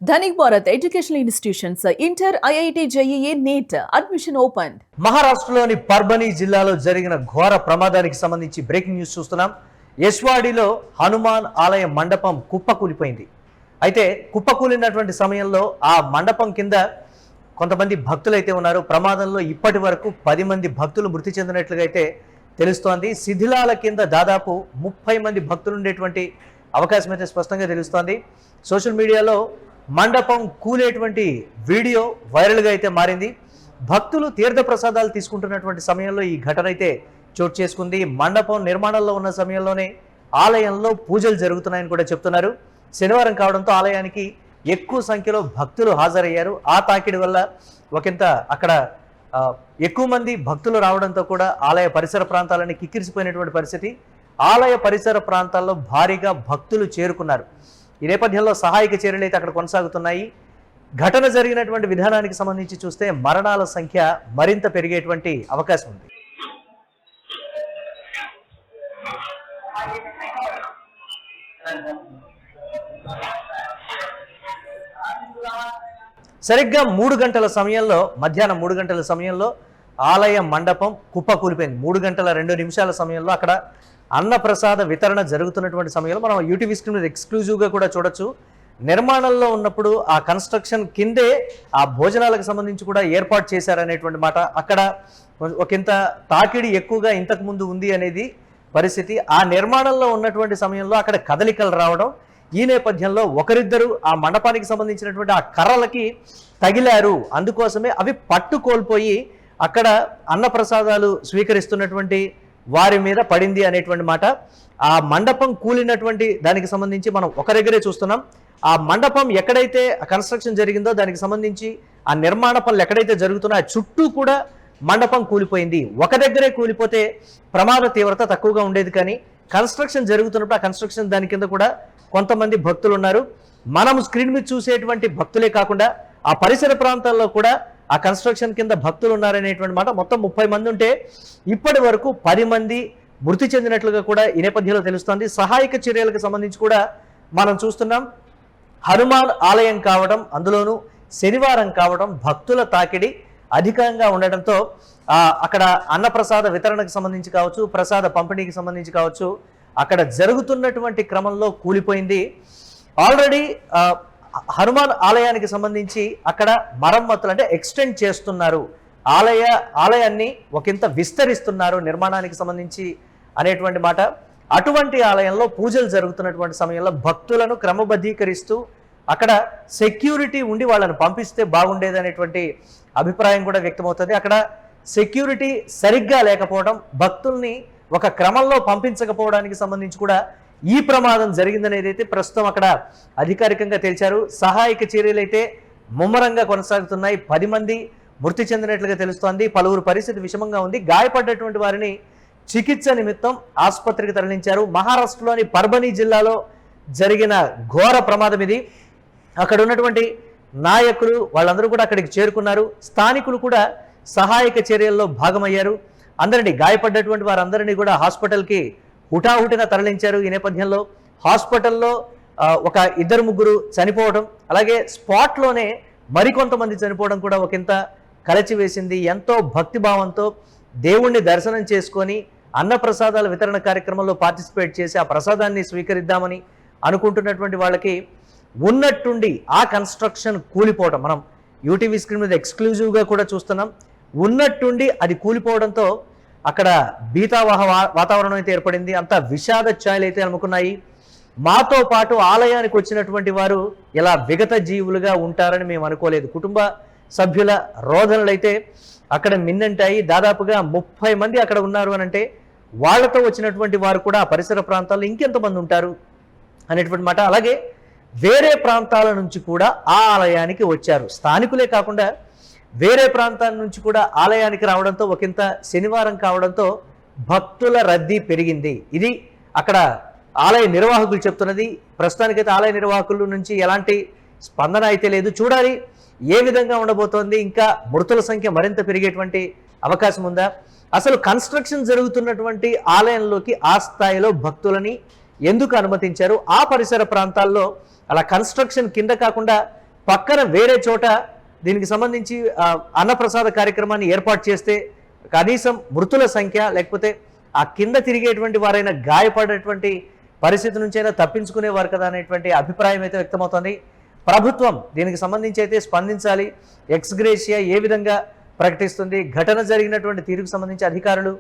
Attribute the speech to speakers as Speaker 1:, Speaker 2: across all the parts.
Speaker 1: Dhanik Bharat educational institutions inter IIT JEE NEET admission open.
Speaker 2: మహారాష్ట్రలోని పర్బనీ జిల్లాలో జరిగిన ఘోర ప్రమాదానికి సంబంధించి బ్రేకింగ్ న్యూస్ చూస్తున్నాం. యశ్వాడిలో హనుమాన్ ఆలయ మండపం కుప్పకూలిపోయింది. అయితే కుప్పకూలినటువంటి సమయంలో ఆ మండపం కింద కొంతమంది భక్తులు అయితే ఉన్నారు. ప్రమాదంలో ఇప్పటి వరకు 10 మంది భక్తులు మృతి చెందినట్లుగా అయితే తెలుస్తోంది. శిథిలాల కింద దాదాపు 30 మంది భక్తులు ఉండేటువంటి అవకాశం అయితే స్పష్టంగా తెలుస్తోంది. సోషల్ మీడియాలో మండపం కూలేటువంటి వీడియో వైరల్గా అయితే మారింది. భక్తులు తీర్థ ప్రసాదాలు తీసుకుంటున్నటువంటి సమయంలో ఈ ఘటన అయితే చోటు చేసుకుంది. మండపం నిర్మాణంలో ఉన్న సమయంలోనే ఆలయంలో పూజలు జరుగుతున్నాయని కూడా చెప్తున్నారు. శనివారం కావడంతో ఆలయానికి ఎక్కువ సంఖ్యలో భక్తులు హాజరయ్యారు. ఆ తాకిడి వల్ల ఒకంత అక్కడ ఎక్కువ మంది భక్తులు రావడంతో కూడా ఆలయ పరిసర ప్రాంతాలని కిక్కిరిసిపోయినటువంటి పరిస్థితి. ఆలయ పరిసర ప్రాంతాల్లో భారీగా భక్తులు చేరుకున్నారు. ఈ నేపథ్యంలో సహాయక చర్యలు అయితే అక్కడ కొనసాగుతున్నాయి. ఘటన జరిగినటువంటి విధానానికి సంబంధించి చూస్తే మరణాల సంఖ్య మరింత పెరిగేటువంటి అవకాశం ఉంది. సరిగ్గా 3 గంటల సమయంలో, మధ్యాహ్నం 3 గంటల సమయంలో ఆలయ మండపం కుప్పకూలిపోయింది. 3 గంటల 2 నిమిషాల సమయంలో అక్కడ అన్నప్రసాద వితరణ జరుగుతున్నటువంటి సమయంలో మనం యూటీవీ స్క్రీన్ మీద ఎక్స్క్లూజివ్గా కూడా చూడొచ్చు. నిర్మాణంలో ఉన్నప్పుడు ఆ కన్స్ట్రక్షన్ కిందే ఆ భోజనాలకు సంబంధించి కూడా ఏర్పాటు చేశారనేటువంటి మాట. అక్కడ ఒకంత తాకిడి ఎక్కువగా ఇంతకు ముందు ఉంది అనేది పరిస్థితి. ఆ నిర్మాణంలో ఉన్నటువంటి సమయంలో అక్కడ కదలికలు రావడం, ఈ నేపథ్యంలో ఒకరిద్దరు ఆ మండపానికి సంబంధించినటువంటి ఆ కర్రలకి తగిలారు. అందుకోసమే అవి పట్టు కోల్పోయి అక్కడ అన్నప్రసాదాలు స్వీకరిస్తున్నటువంటి వారి మీద పడింది అనేటువంటి మాట. ఆ మండపం కూలినటువంటి దానికి సంబంధించి మనం ఒక దగ్గరే చూస్తున్నాం. ఆ మండపం ఎక్కడైతే కన్స్ట్రక్షన్ జరిగిందో దానికి సంబంధించి ఆ నిర్మాణ పనులు ఎక్కడైతే జరుగుతున్నాయో చుట్టూ కూడా మండపం కూలిపోయింది. ఒక దగ్గరే కూలిపోతే ప్రమాద తీవ్రత తక్కువగా ఉండేది, కానీ కన్స్ట్రక్షన్ జరుగుతున్నప్పుడు ఆ కన్స్ట్రక్షన్ దాని కింద కూడా కొంతమంది భక్తులు ఉన్నారు. మనం స్క్రీన్ మీద చూసేటువంటి భక్తులే కాకుండా ఆ పరిసర ప్రాంతాల్లో కూడా ఆ కన్స్ట్రక్షన్ కింద భక్తులు ఉన్నారనేటువంటి మాట. మొత్తం 30 మంది ఉంటే ఇప్పటి వరకు 10 మంది మృతి చెందినట్లుగా కూడా ఈ నేపథ్యంలో తెలుస్తోంది. సహాయక చర్యలకు సంబంధించి కూడా మనం చూస్తున్నాం. హనుమాన్ ఆలయం కావడం, అందులోనూ శనివారం కావడం, భక్తుల తాకిడి అధికంగా ఉండడంతో అక్కడ అన్నప్రసాద వితరణకు సంబంధించి కావచ్చు, ప్రసాద పంపిణీకి సంబంధించి కావచ్చు, అక్కడ జరుగుతున్నటువంటి క్రమంలో కూలిపోయింది. ఆల్రెడీ హనుమాన్ ఆలయానికి సంబంధించి అక్కడ మరమ్మతులు అంటే ఎక్స్టెండ్ చేస్తున్నారు, ఆలయాన్ని ఒకంత విస్తరిస్తున్నారు నిర్మాణానికి సంబంధించి అనేటువంటి మాట. అటువంటి ఆలయంలో పూజలు జరుగుతున్నటువంటి సమయంలో భక్తులను క్రమబద్ధీకరిస్తూ అక్కడ సెక్యూరిటీ ఉండి వాళ్ళని పంపిస్తే బాగుండేది అనేటువంటి అభిప్రాయం కూడా వ్యక్తమవుతుంది. అక్కడ సెక్యూరిటీ సరిగ్గా లేకపోవడం, భక్తుల్ని ఒక క్రమంలో పంపించకపోవడానికి సంబంధించి కూడా ఈ ప్రమాదం జరిగిందనేది అయితే ప్రస్తుతం అక్కడ అధికారికంగా తెలిచారు. సహాయక చర్యలు అయితే ముమ్మరంగా కొనసాగుతున్నాయి. 10 మంది మృతి చెందినట్లుగా తెలుస్తోంది. పలువురు పరిస్థితి విషమంగా ఉంది. గాయపడ్డటువంటి వారిని చికిత్స నిమిత్తం ఆసుపత్రికి తరలించారు. మహారాష్ట్రలోని పర్బనీ జిల్లాలో జరిగిన ఘోర ప్రమాదం ఇది. అక్కడ ఉన్నటువంటి నాయకులు వాళ్ళందరూ కూడా అక్కడికి చేరుకున్నారు. స్థానికులు కూడా సహాయక చర్యల్లో భాగమయ్యారు. అందరినీ, గాయపడ్డటువంటి వారందరినీ కూడా హాస్పిటల్కి హుటాహుటిన తరలించారు. ఈ నేపథ్యంలో హాస్పిటల్లో ఒక 2-3 చనిపోవడం, అలాగే స్పాట్లోనే మరికొంతమంది చనిపోవడం కూడా ఒకంత కలచివేసింది. ఎంతో భక్తిభావంతో దేవుణ్ణి దర్శనం చేసుకొని అన్నప్రసాదాల వితరణ కార్యక్రమంలో పార్టిసిపేట్ చేసి ఆ ప్రసాదాన్ని స్వీకరిద్దామని అనుకుంటున్నటువంటి వాళ్ళకి ఉన్నట్టుండి ఆ కన్స్ట్రక్షన్ కూలిపోవడం మనం యూటీవీ స్క్రీన్ మీద ఎక్స్క్లూజివ్గా కూడా చూస్తున్నాం. ఉన్నట్టుండి అది కూలిపోవడంతో అక్కడ భీతావహ వాతావరణం అయితే ఏర్పడింది. అంతా విషాద ఛాయలు అయితే అనుకున్నాయి. మాతో పాటు ఆలయానికి వచ్చినటువంటి వారు ఇలా విగత జీవులుగా ఉంటారని మేము అనుకోలేదు. కుటుంబ సభ్యుల రోదనలు అయితే అక్కడ మిన్నంటాయి. దాదాపుగా 30 మంది అక్కడ ఉన్నారు అని అంటే వాళ్లతో వచ్చినటువంటి వారు కూడా ఆ పరిసర ప్రాంతాల్లో ఇంకెంతమంది ఉంటారు అనేటువంటి మాట. అలాగే వేరే ప్రాంతాల నుంచి కూడా ఆ ఆలయానికి వచ్చారు. స్థానికులే కాకుండా వేరే ప్రాంతాల నుంచి కూడా ఆలయానికి రావడంతో ఒకంత శనివారం కావడంతో భక్తుల రద్దీ పెరిగింది. ఇది అక్కడ ఆలయ నిర్వాహకులు చెప్తున్నది. ప్రస్తుతానికైతే ఆలయ నిర్వాహకుల నుంచి ఎలాంటి స్పందన అయితే లేదు. చూడాలి ఏ విధంగా ఉండబోతోంది. ఇంకా మృతుల సంఖ్య మరింత పెరిగేటువంటి అవకాశం ఉందా? అసలు కన్స్ట్రక్షన్ జరుగుతున్నటువంటి ఆలయంలోకి ఆ స్థాయిలో భక్తులని ఎందుకు అనుమతించారు? ఆ పరిసర ప్రాంతాల్లో అలా కన్స్ట్రక్షన్ కింద కాకుండా పక్కన వేరే చోట దీనికి సంబంధించి అన్నప్రసాద కార్యక్రమాన్ని ఏర్పాటు చేస్తే కనీసం మృతుల సంఖ్య లేకపోతే ఆ కింద తిరిగేటువంటి వారైనా గాయపడేటువంటి పరిస్థితి నుంచైనా తప్పించుకునేవారు కదా అనేటువంటి అభిప్రాయం అయితే వ్యక్తమవుతోంది. ప్రభుత్వం దీనికి సంబంధించి అయితే స్పందించాలి. ఎక్స్గ్రేషియా ఏ విధంగా ప్రకటిస్తుంది, ఘటన జరిగినటువంటి తీరుకు సంబంధించి అధికారులు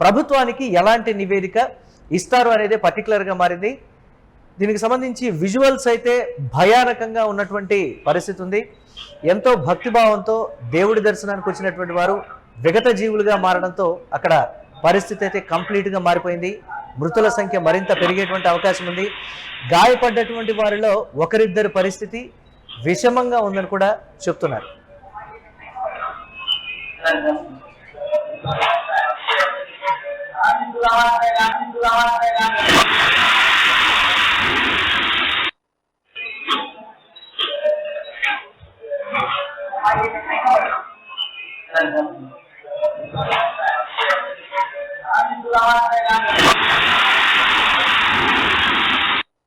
Speaker 2: ప్రభుత్వానికి ఎలాంటి నివేదిక ఇస్తారు అనేది పర్టికులర్గా మారింది. దీనికి సంబంధించి విజువల్స్ అయితే భయానకంగా ఉన్నటువంటి పరిస్థితి ఉంది. ఎంతో భక్తిభావంతో దేవుడి దర్శనానికి వచ్చినటువంటి వారు విగత జీవులుగా మారడంతో అక్కడ పరిస్థితి అయితే కంప్లీట్గా మారిపోయింది. మృతుల సంఖ్య మరింత పెరిగేటువంటి అవకాశం ఉంది. గాయపడ్డటువంటి వారిలో ఒకరిద్దరి పరిస్థితి విషమంగా ఉందని కూడా చెప్తున్నారు.
Speaker 3: Thank you.